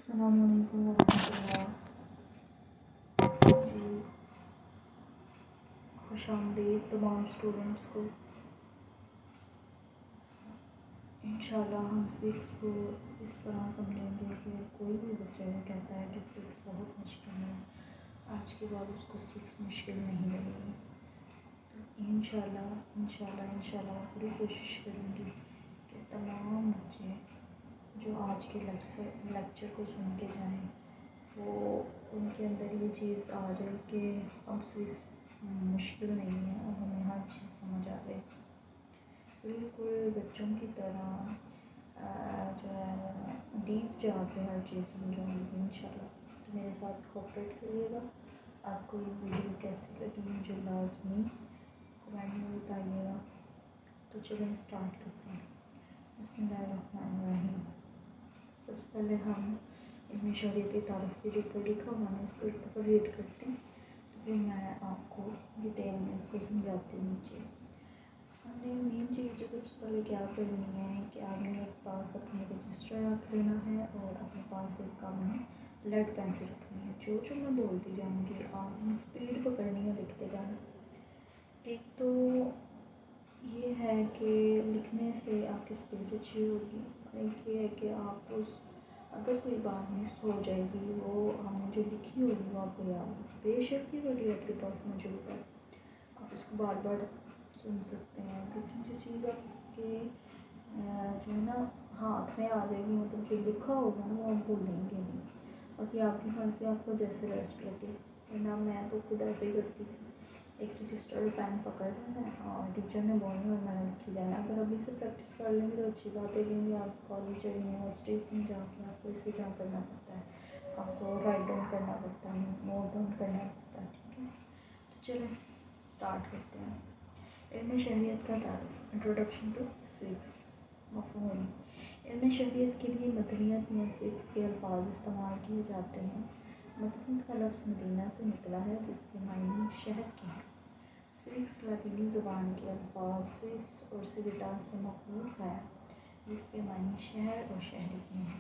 السلام علیکم ورحمۃ اللہ جی، خوش آمدید تمام اسٹوڈنٹس کو۔ انشاءاللہ ہم سکس کو اس طرح سمجھیں گے کہ کوئی بھی بچہ یہ کہتا ہے کہ سکس بہت مشکل ہے، آج کے بعد اس کو سکس مشکل نہیں لگے گی۔ تو انشاءاللہ پوری کوشش کروں گی کہ تمام بچے جو آج کے لیکچر کو سن کے جائیں وہ ان کے اندر یہ چیز آ جائے کہ اب سکس مشکل نہیں ہے اور ہمیں ہر چیز سمجھ آ گئی، بالکل بچوں کی طرح جو ہے ڈیپ جا کے ہر چیز سمجھاؤں گی انشاءاللہ۔ تو میرے ساتھ کوآپریٹ کریے گا۔ آپ کو یہ ویڈیو کیسی لگی مجھے لازمی کمنٹ میں بتائیے گا۔ تو چلیں اسٹارٹ کرتے ہیں۔ بسم اللہ الرحمن الرحیم۔ سب سے پہلے ہم علم شریعت کی تعریف کے جو اوپر لکھا ہوا ہے اس کو ایک دفعہ ریڈ کرتے ہیں، تو پھر میں آپ کو ڈیٹیل میں اس کو سمجھاتی ہوں نیچے۔ ہم نے مین چیز جو سب سے پہلے کیا کرنی ہے کہ آپ نے ایک پاس اپنے رجسٹر رکھ لینا ہے اور اپنے پاس ایک آپ نے لیڈ پینسل رکھنی ہے۔ جو میں بولتی جاؤں گی آپ نے اسپیڈ پکڑنی ہے، لکھتے جانا۔ ایک تو یہ ہے کہ لکھنے سے آپ کی اسپیڈ اچھی ہوگی، ایک یہ ہے کہ آپ اگر کوئی بات مس ہو جائے گی وہ ہم نے جو لکھی ہوگی وہ آپ کو یاد ہوگی، بے شک ہی ویڈیو آپ کے پاس موجود ہے، آپ اس کو بار بار سن سکتے ہیں، کیونکہ جو چیز آپ کے جو ہے نا ہاتھ میں آ جائے گی، مطلب جو لکھا ہوگا نا وہ آپ بھولیں گے نہیں۔ باقی آپ کی مرضی، آپ کو جیسے ریسٹ لگے، ورنہ میں تو خود ایسے ہی کرتی تھی، ایک رجسٹر پین پکڑ لینا ہے اور ٹیچر نے بولنا اور میں نے لکھی جانا۔ اگر ابھی سے پریکٹس کر لیں گے تو اچھی بات ہے، کیونکہ آپ کالج اور یونیورسٹیز میں جا کے آپ کو اس سے کیا کرنا پڑتا ہے، آپ کو رائٹ ڈاؤن کرنا پڑتا ہے، نوٹ ڈاؤن کرنا پڑتا ہے، ٹھیک ہے۔ تو چلیں اسٹارٹ کرتے ہیں۔ علم شریعت کا تعارف، انٹروڈکشن ٹو سکس، مفہوم۔ علم شریعت کے لیے مدنیت میں سکس کے الفاظ استعمال کیے جاتے ہیں۔ مدنیت کا لفظ مدینہ سے نکلا ہے جس کے معنی شہر کے ہیں۔ سکس لاطینی زبان کے الفاظ سیس اور سیویٹا سے ماخوذ ہے جس کے معنی شہر اور شہری کے ہیں۔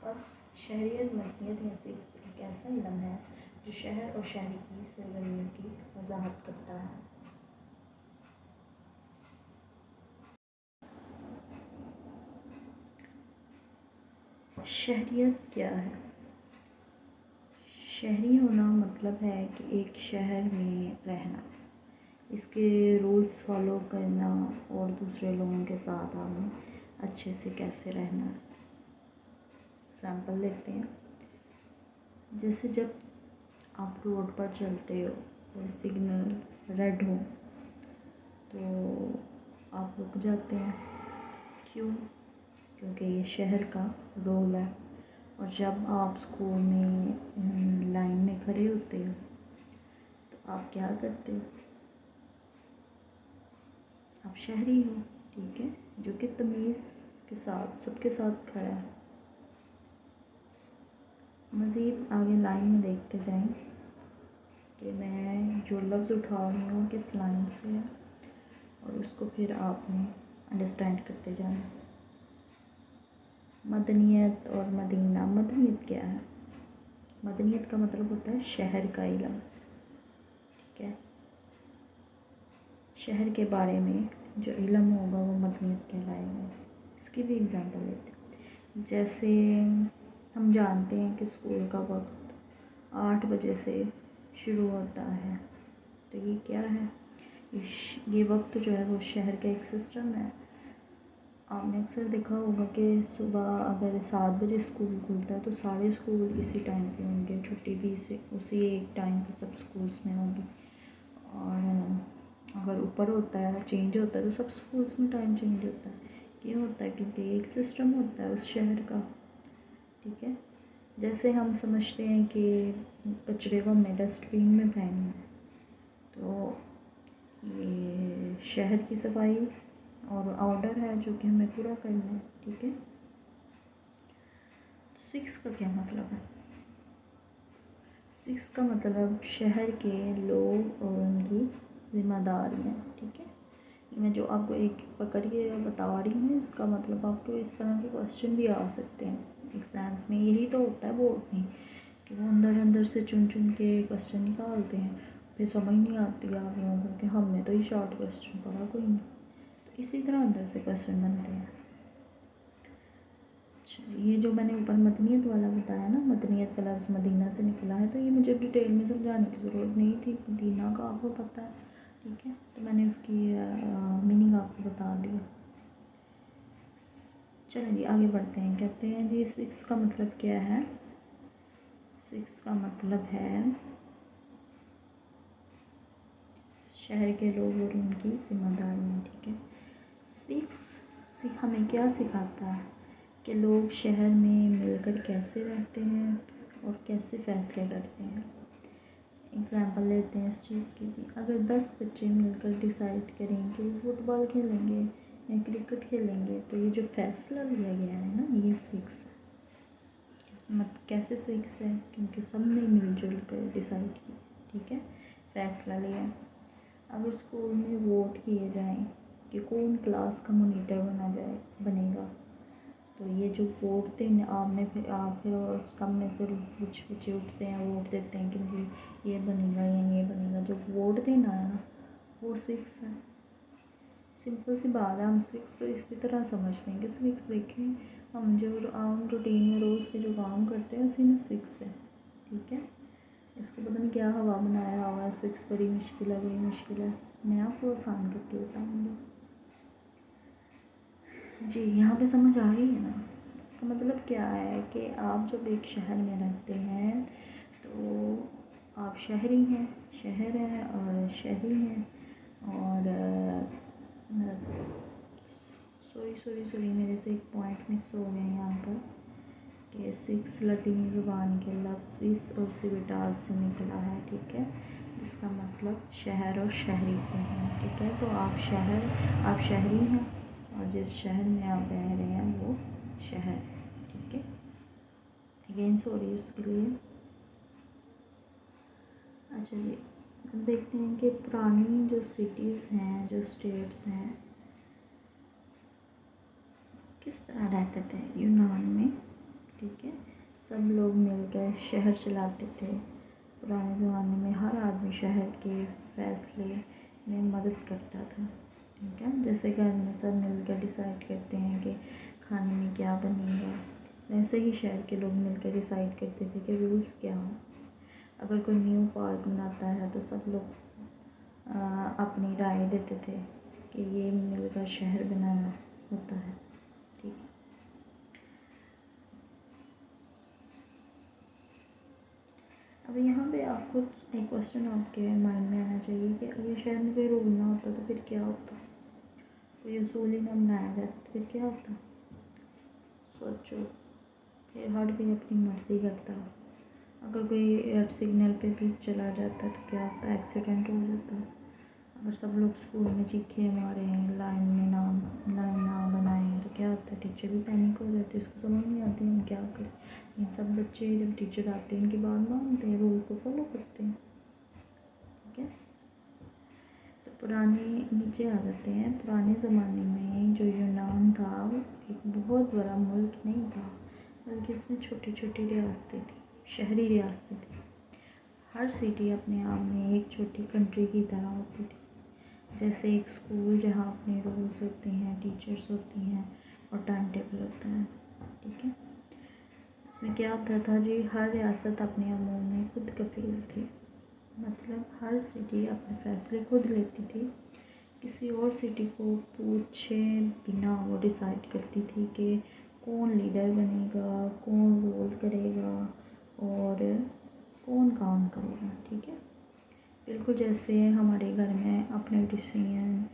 بس شہریت مدنیت یا سکس ایک ایسا علم ہے جو شہر اور شہری کی سرگرمیوں کی وضاحت کرتا ہے۔ شہریت کیا ہے؟ شہری ہونا مطلب ہے کہ ایک شہر میں رہنا، اس کے رولز فالو کرنا اور دوسرے لوگوں کے ساتھ آپ نے اچھے سے کیسے رہنا ہے۔ سیمپل دیکھتے ہیں، جیسے جب آپ روڈ پر چلتے ہو اور سگنل ریڈ ہو تو آپ رک جاتے ہیں، کیوں؟ کیونکہ یہ شہر کا رول ہے۔ اور جب آپ اسکول میں لائن میں کھڑے ہوتے ہو تو آپ کیا کرتے ہو؟ آپ شہری ہو، ٹھیک ہے، جو کہ تمیز کے ساتھ سب کے ساتھ کھڑا ہے۔ مزید آگے لائن میں دیکھتے جائیں کہ میں جو لفظ اٹھا رہی ہوں کس لائن سے ہے اور اس کو پھر آپ نے انڈرسٹینڈ کرتے جانا۔ مدنیت اور مدینہ۔ مدنیت کیا ہے؟ مدنیت کا مطلب ہوتا ہے شہر کا علم، ٹھیک ہے۔ شہر کے بارے میں جو علم ہوگا وہ مدنیت کہلائے گا۔ اس کی بھی اگزامپل لیتے ہیں، جیسے ہم جانتے ہیں کہ اسکول کا وقت 8 بجے سے شروع ہوتا ہے، تو یہ کیا ہے؟ یہ وقت جو ہے وہ شہر کا ایک سسٹم ہے۔ آپ نے اکثر دیکھا ہوگا کہ صبح اگر 7 بجے اسکول کھلتا ہے تو سارے اسکول اسی ٹائم پہ ہوں گے، چھٹی بھی اسی ایک ٹائم پہ سب اسکولس میں ہوں گی۔ اور اگر اوپر ہوتا ہے چینج ہوتا ہے تو سب اسکولس میں ٹائم چینج ہوتا ہے۔ کیوں ہوتا ہے؟ کیونکہ ایک سسٹم ہوتا ہے اس شہر کا، ٹھیک ہے۔ جیسے ہم سمجھتے ہیں کہ کچرے کو ہم نے ڈسٹ بین میں پھینکنا ہے، تو یہ شہر کی صفائی اور آرڈر ہے جو کہ ہمیں پورا کرنا ہے، ٹھیک ہے۔ تو سکس کا کیا مطلب ہے؟ سکس کا مطلب شہر کے لوگ اور ان کی ذمہ داریاں، ٹھیک ہے۔ میں جو آپ کو ایک پکڑ کے بتا رہی ہوں اس کا مطلب آپ کو اس طرح کے کوسچن بھی آ سکتے ہیں एग्ज़ाम्स में यही तो होता है बोर्ड में, कि वो अंदर से चुन के क्वेश्चन निकालते हैं, फिर समझ नहीं आती आप लोगों को कि हमने तो ये शॉर्ट क्वेश्चन पढ़ा कोई नहीं, तो इसी तरह अंदर से क्वेश्चन बनते हैं। अच्छा जी, ये जो मैंने ऊपर मदनियत वाला बताया ना, मदनियत का लफ्ज़ मदीना से निकला है, तो ये मुझे डिटेल में समझाने की ज़रूरत नहीं थी, मदीना का आपको पता है, ठीक है, तो मैंने उसकी मीनिंग आपको बता दिया। चलें जी आगे बढ़ते हैं। कहते हैं जी स्विक्स का मतलब क्या है। स्विक्स का मतलब है शहर के लोग और उनकी जिम्मेदारियाँ, ठीक है। स्विक्स हमें क्या सिखाता है कि लोग शहर में मिलकर कैसे रहते हैं और कैसे फ़ैसले करते हैं। एग्ज़ाम्पल लेते हैं इस चीज़ की भी, अगर 10 बच्चे मिलकर डिसाइड करें कि वो फुटबॉल खेलेंगे या क्रिकेट खेलेंगे, तो ये जो फ़ैसला लिया गया है ना, ये स्विक्स है। कैसे स्विक्स है, क्योंकि सब ने मिलजुल कर डिसाइड की, ठीक है, फ़ैसला लिया। अगर स्कूल में वोट किए जाएं कि कौन क्लास का मॉनिटर बनेगा, तो ये जो वोट देने आप फिर और सब में से कुछ बच्चे उठते हैं, वोट देते हैं कि जी ये बनेगा या ये बनेगा, जो वोट देना है ना, वो स्विक्स है। सिंपल सी बात है, हम स्विक्स को इसी तरह समझते हैं कि स्विक्स देखें, हम जो आम रूटीन में रोज़ के जो काम करते हैं उसी में स्विक्स है, ठीक है। इसको पता नहीं क्या हवा बनाया हुआ है, स्विक्स बड़ी मुश्किल है, मैं आपको आसान करके बताऊँगी जी। यहाँ पे समझ आ रही है ना। इसका मतलब क्या है कि आप जब एक शहर में रहते हैं तो आप शहरी हैं, शहर है और शहरी हैं, और सॉरी मेरे से एक पॉइंट मिस हो गया यहाँ पर, कि स्विक्स लतीनी ज़ुबान के लफ्ज़ स्विस और सिविटास से निकला है, ठीक है, जिसका मतलब शहर और शहरी के हैं, ठीक है। तो आप शहरी हैं और जिस शहर में आप रह रहे हैं वो शहर, ठीक है। अगेन सॉरी उसके लिए। अच्छा जी, अब देखते हैं कि पुरानी जो सिटीज़ हैं, जो स्टेट्स हैं, किस तरह रहते थे यूनान में, ठीक है। सब लोग मिलकर शहर चलाते थे। पुराने ज़माने में हर आदमी शहर के फैसले में मदद करता था, ठीक है। जैसे घर में सब मिलकर डिसाइड करते हैं कि खाने में क्या बनेगा, वैसे ही शहर के लोग मिलकर डिसाइड करते थे कि रूल्स क्या हो। अगर कोई न्यू पार्क बनाता है तो सब लोग अपनी राय देते थे कि ये मिलकर शहर बनाना होता है, ठीक है। अब यहाँ पे आपको एक क्वेश्चन आपके माइंड में आना चाहिए कि अगर शहर में कोई रूल ना होता तो फिर क्या होता, कोई उसूल ही ना बनाया जाता तो फिर क्या होता। सोचो, फिर हर कोई अपनी मर्ज़ी करता। अगर कोई रेड सिग्नल पे भी चला जाता तो क्या होता, एक्सीडेंट हो जाता। अगर सब लोग स्कूल में चीखे मारे हैं, लाइन ना बनाए, तो क्या होता है, टीचर भी पैनिक हो जाते, इसको समझ नहीं आती हम क्या करें। इन सब बच्चे जब टीचर आते हैं इनकी बात मानते हैं, रूल को फॉलो करते हैं, ठीक है। तो पुराने नीचे आ जाते हैं। पुराने ज़माने में जो यूनान था वो एक बहुत बड़ा मुल्क नहीं था, बल्कि इसमें छोटी छोटी रियासतें थी, शहरी रियासतें थी। हर सिटी अपने आप में एक छोटी कंट्री की तरह होती थी। जैसे एक स्कूल जहाँ अपने रूल्स होते हैं, टीचर्स होती हैं और टाइम टेबल होता है, ठीक है। इसमें क्या होता था जी, हर रियासत अपने अमूर में खुद कफील थी, मतलब हर सिटी अपने फैसले खुद लेती थी, किसी और सिटी को पूछे बिना वो डिसाइड करती थी कि कौन लीडर बनेगा, कौन रूल करेगा और कौन काम करेगा, ठीक है। बिल्कुल जैसे हमारे घर में अपने डिसीजन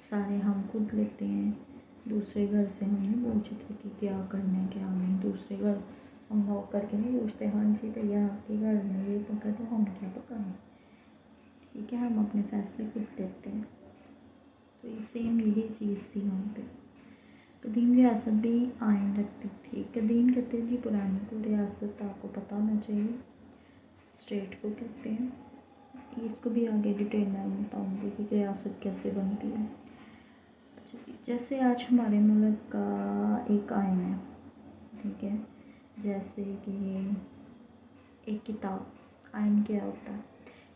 सारे हम खुद लेते हैं, दूसरे घर से हम नहीं पूछते कि क्या करना है क्या नहीं। दूसरे घर हम नॉक करके नहीं पूछते, हाँ जी भैया आपके घर में ये पका तो हम क्या पकाएं, ठीक है। हम अपने फैसले खुद लेते हैं। तो ये सेम यही चीज़ थी वहाँ पे। कदीम रियासत भी आयन रखती थी। कदीम कहते हैं जी पुरानी को, रियासत आपको पता होना चाहिए, स्टेट को कहते हैं। इसको भी आगे डिटेल में बताऊँगी कि रियासत कैसे बनती है। अच्छा जी, जैसे आज हमारे मुल्क का एक आइन है, ठीक है, जैसे कि एक किताब, आइन क्या होता है,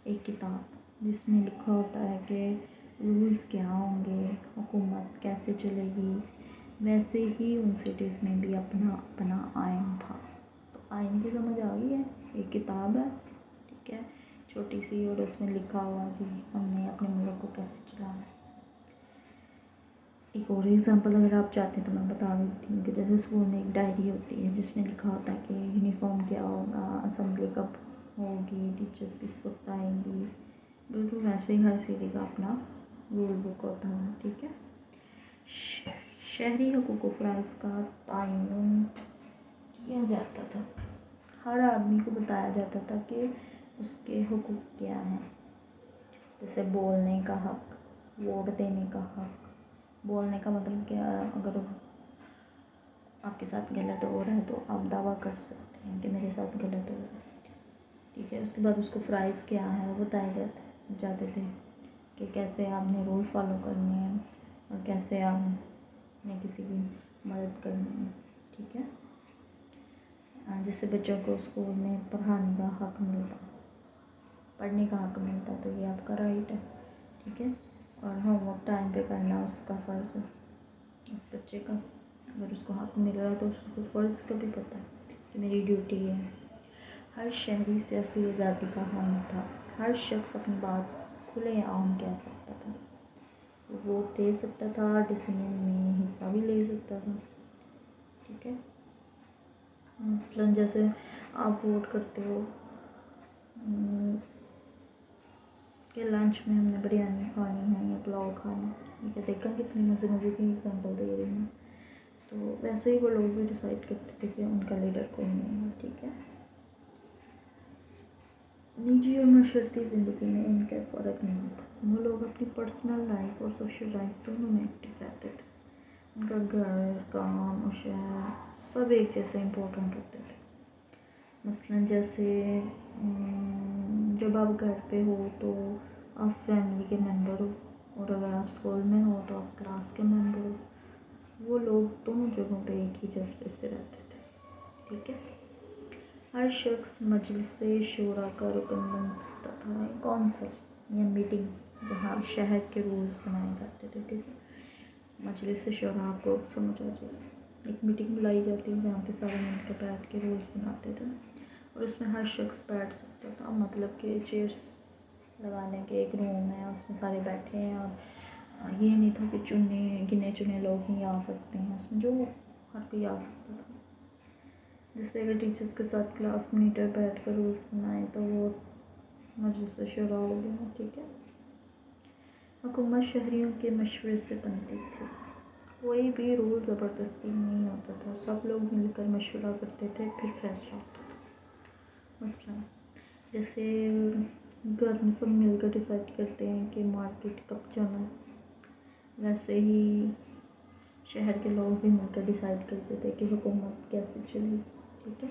एक किताब जिसमें लिखा होता है कि रूल्स क्या होंगे, हुकूमत कैसे चलेगी, वैसे ही उन सिटीज़ में भी अपना अपना आइन था। तो आइन की समझ आ गई है, एक किताब है, ठीक है, छोटी सी, और उसमें लिखा हुआ जी हमने अपने मुल्क को कैसे चलाना है। एक और एग्ज़ाम्पल अगर आप चाहते हैं तो मैं बता देती हूँ कि जैसे स्कूल में एक डायरी होती है जिसमें लिखा होता है कि यूनिफॉर्म क्या होगा, असेंबली कब होगी, टीचर्स किस वक्त आएंगी, बिल्कुल वैसे ही हर सिटी का अपना रूल बुक होता है, ठीक है। शहरी हकूक़ व फ़राइज़ का तयन किया जाता था, हर आदमी को बताया जाता था कि उसके हुकूक क्या हैं, जैसे बोलने का हक, वोट देने का हक। बोलने का मतलब क्या, अगर आपके साथ गलत हो रहा है तो आप दावा कर सकते हैं कि मेरे साथ गलत हो रहा है, ठीक है। उसके बाद उसको फ़राइज़ क्या है वो बताए जाते थे कि कैसे आपने रूल फॉलो करने हैं और कैसे आपने किसी की मदद करनी है, ठीक है। जिससे बच्चों को स्कूल में पढ़ाने का हक मिलता, पढ़ने का हक मिलता, तो ये आपका राइट है, ठीक है। और होमवर्क टाइम पे करना उसका फ़र्ज़ है उस बच्चे का, अगर उसको हक मिल रहा है तो उसको फ़र्ज़ का भी पता है कि मेरी ड्यूटी है। हर शहरी सियासी आज़ादी का हामी था, हर शख्स अपनी बात खुलेआम कह सकता था, वोट दे सकता था, डिसीजन में हिस्सा भी ले सकता था, ठीक है। मसलन जैसे आप वोट करते हो कि लंच में हमने बिरयानी खानी है या पुलाव खाना है, ठीक है। देखा कितनी मज़े की एग्जांपल दे रही हूँ। तो वैसे ही वो लोग भी डिसाइड करते थे कि उनका लीडर कौन है, ठीक है। निजी और माशरती ज़िंदगी में इनका फ़र्क नहीं होता, वो लोग अपनी पर्सनल लाइफ और सोशल लाइफ दोनों में एक्टिव रहते थे। उनका घर, काम और शहर सब एक जैसे इम्पोर्टेंट होते थे। मसलन जैसे जब आप घर पे हो तो आप फैमिली के मेंबर हो, और अगर आप स्कूल में हो तो आप क्लास के मेंबर हो। वो लोग दोनों जगहों पे एक ही जज्बे से रहते थे, ठीक है। हर शख्स मजलिस शूरा का रुकन बन सकता था, कौंसिल या मीटिंग जहाँ शहर के रूल्स बनाए जाते थे, ठीक है। मजलिस शूरा आपको समझ आ जाएगा, एक मीटिंग बुलाई जाती है जहाँ पे सारे मिलकर बैठ के रूल्स बनाते थे, और उसमें हर शख्स बैठ सकता था, मतलब कि चेयर्स लगाने के एक रूम है, उसमें सारे बैठे हैं, और ये नहीं था कि गिने चुने लोग ही आ सकते हैं, उसमें जो हर कोई आ सकता था। जैसे अगर टीचर्स के साथ क्लास मॉनिटर बैठ कर रूल्स बनाए तो वो मजलिस शूरा हो गया, ठीक है। हुकूमत शहरियों के मशवरे से बनती थी, कोई भी रूल ज़बरदस्ती नहीं होता था, सब लोग मिलकर मशवरा करते थे, फिर फैसला होता था। मसलन जैसे घर में सब मिलकर डिसाइड करते हैं कि मार्केट कब जाना है, वैसे ही शहर के लोग भी मिलकर डिसाइड करते थे कि हुकूमत कैसे चलेगी, ठीक है।